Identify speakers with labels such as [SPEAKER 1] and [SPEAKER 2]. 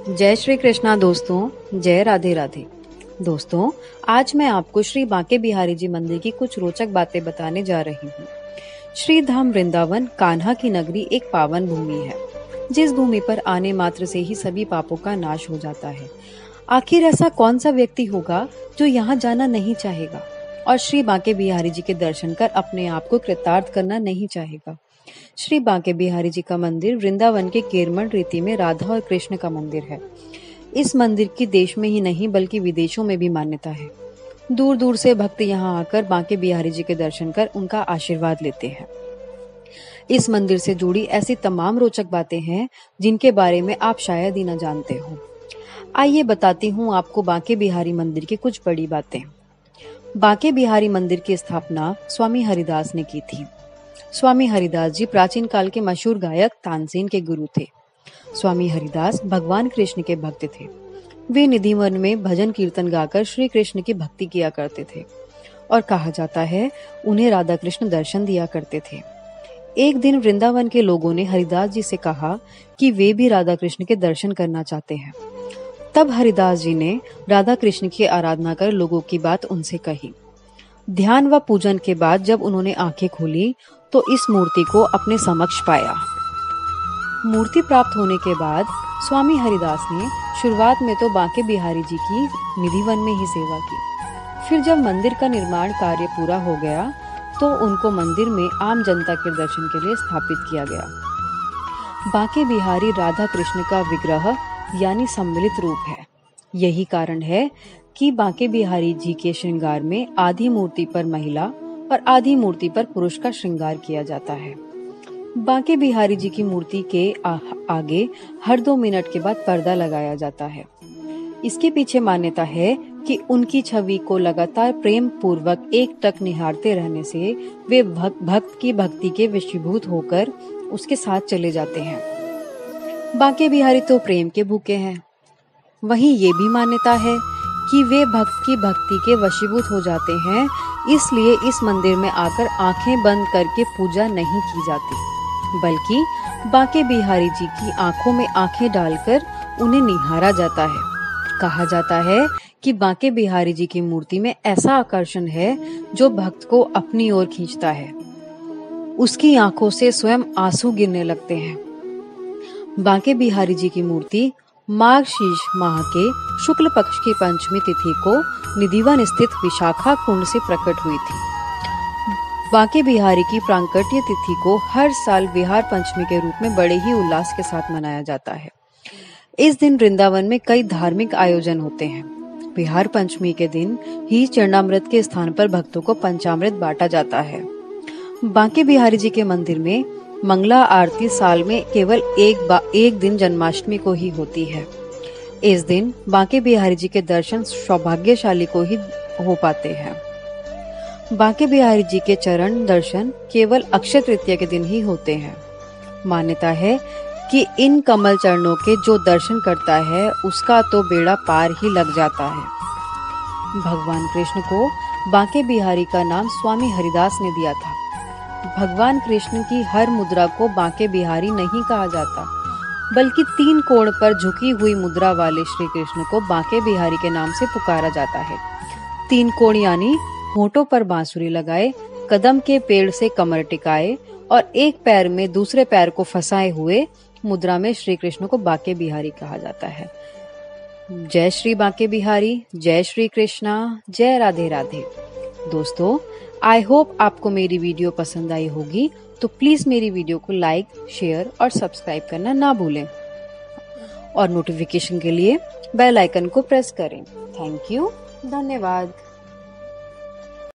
[SPEAKER 1] जय श्री कृष्णा दोस्तों, जय राधे राधे। दोस्तों, आज मैं आपको श्री बांके बिहारी जी मंदिर की कुछ रोचक बातें बताने जा रही हूँ। श्री धाम वृंदावन कान्हा की नगरी एक पावन भूमि है, जिस भूमि पर आने मात्र से ही सभी पापों का नाश हो जाता है। आखिर ऐसा कौन सा व्यक्ति होगा जो यहाँ जाना नहीं चाहेगा और श्री बांके बिहारी जी के दर्शन कर अपने आप को कृतार्थ करना नहीं चाहेगा। श्री बांके बिहारी जी का मंदिर वृंदावन के केरमन रीति में राधा और कृष्ण का मंदिर है। इस मंदिर की देश में ही नहीं बल्कि विदेशों में भी मान्यता है। दूर दूर से भक्त यहाँ आकर बांके बिहारी जी के दर्शन कर उनका आशीर्वाद लेते हैं। इस मंदिर से जुड़ी ऐसी तमाम रोचक बातें हैं जिनके बारे में आप शायद ही न जानते हो। आइए बताती हूँ आपको बांके बिहारी मंदिर की कुछ बड़ी बातें। बांके बिहारी मंदिर की स्थापना स्वामी हरिदास ने की थी। स्वामी हरिदास जी प्राचीन काल के मशहूर गायक तानसेन के गुरु थे। स्वामी हरिदास भगवान कृष्ण के भक्त थे। वे निधिवन में भजन कीर्तन गाकर श्री कृष्ण की भक्ति किया करते थे और कहा जाता है उन्हें राधा कृष्ण दर्शन दिया करते थे। एक दिन वृंदावन के लोगों ने हरिदास जी से कहा कि वे भी राधा कृष्ण के दर्शन करना चाहते हैं। तब हरिदास जी ने राधा कृष्ण की आराधना कर लोगों की बात उनसे कही। ध्यान व पूजन के बाद जब उन्होंने आंखें खोली तो इस मूर्ति को अपने समक्ष पाया। मूर्ति प्राप्त होने के बाद स्वामी हरिदास ने शुरुआत में तो बांके बिहारी जी की निधिवन में ही सेवा की। फिर जब मंदिर का निर्माण कार्य पूरा हो गया तो उनको मंदिर में आम जनता के दर्शन के लिए स्थापित किया गया। बांके बिहारी राधा कृष्ण का विग्रह यानी सम्मिलित रूप है। यही कारण है कि बांके बिहारी जी के श्रृंगार में आधी मूर्ति पर महिला और आधी मूर्ति पर पुरुष का श्रृंगार किया जाता है। बांके बिहारी जी की मूर्ति के आगे हर 2 मिनट के बाद पर्दा लगाया जाता है। इसके पीछे मान्यता है कि उनकी छवि को लगातार प्रेम पूर्वक एकटक निहारते रहने से वे भक्त की भक्ति के वशीभूत होकर उसके साथ चले जाते हैं। बांके बिहारी तो प्रेम के भूखे हैं। वहीं ये भी मान्यता है कि वे भक्त की भक्ति के वशीभूत हो जाते हैं, इसलिए इस मंदिर में आकर आंखें बंद करके पूजा नहीं की जाती, बल्कि बांके बिहारी जी की आंखों में आंखें डालकर उन्हें निहारा जाता है। कहा जाता है कि बांके बिहारी जी की मूर्ति में ऐसा आकर्षण है जो भक्त को अपनी ओर खींचता है। उसकी आंखों से स्वयं आंसू गिरने लगते हैं। बांके बिहारी जी की मूर्ति मार्गशीर्ष माह के शुक्ल पक्ष की पंचमी तिथि को निधिवन स्थित विशाखा कुंड से प्रकट हुई थी। बांके बिहारी की प्राकट्य तिथि को हर साल विहार पंचमी के रूप में बड़े ही उल्लास के साथ मनाया जाता है। इस दिन वृंदावन में कई धार्मिक आयोजन होते हैं। विहार पंचमी के दिन ही चरणामृत के स्थान पर भक्तों को पंचामृत बांटा जाता है। बांके बिहारी जी के मंदिर में मंगला आरती साल में केवल एक दिन जन्माष्टमी को ही होती है। इस दिन बांके बिहारी जी के दर्शन सौभाग्यशाली को ही हो पाते हैं। बांके बिहारी जी के चरण दर्शन केवल अक्षय तृतीया के दिन ही होते हैं। मान्यता है कि इन कमल चरणों के जो दर्शन करता है उसका तो बेड़ा पार ही लग जाता है। भगवान कृष्ण को बांके बिहारी का नाम स्वामी हरिदास ने दिया था। भगवान कृष्ण की हर मुद्रा को बांके बिहारी नहीं कहा जाता, बल्कि 3 कोण पर झुकी हुई मुद्रा वाले श्री कृष्ण को बांके बिहारी के नाम से पुकारा जाता है। 3 कोण यानी होठों पर बांसुरी लगाए, कदम के पेड़ से कमर टिकाए और एक पैर में दूसरे पैर को फंसाए हुए मुद्रा में श्री कृष्ण को बांके बिहारी कहा जाता है। जय श्री बांके बिहारी, जय श्री कृष्णा, जय राधे राधे। दोस्तों, आई होप आपको मेरी वीडियो पसंद आई होगी, तो प्लीज मेरी वीडियो को लाइक, शेयर और सब्सक्राइब करना ना भूलें और नोटिफिकेशन के लिए बेल आइकन को प्रेस करें। थैंक यू, धन्यवाद।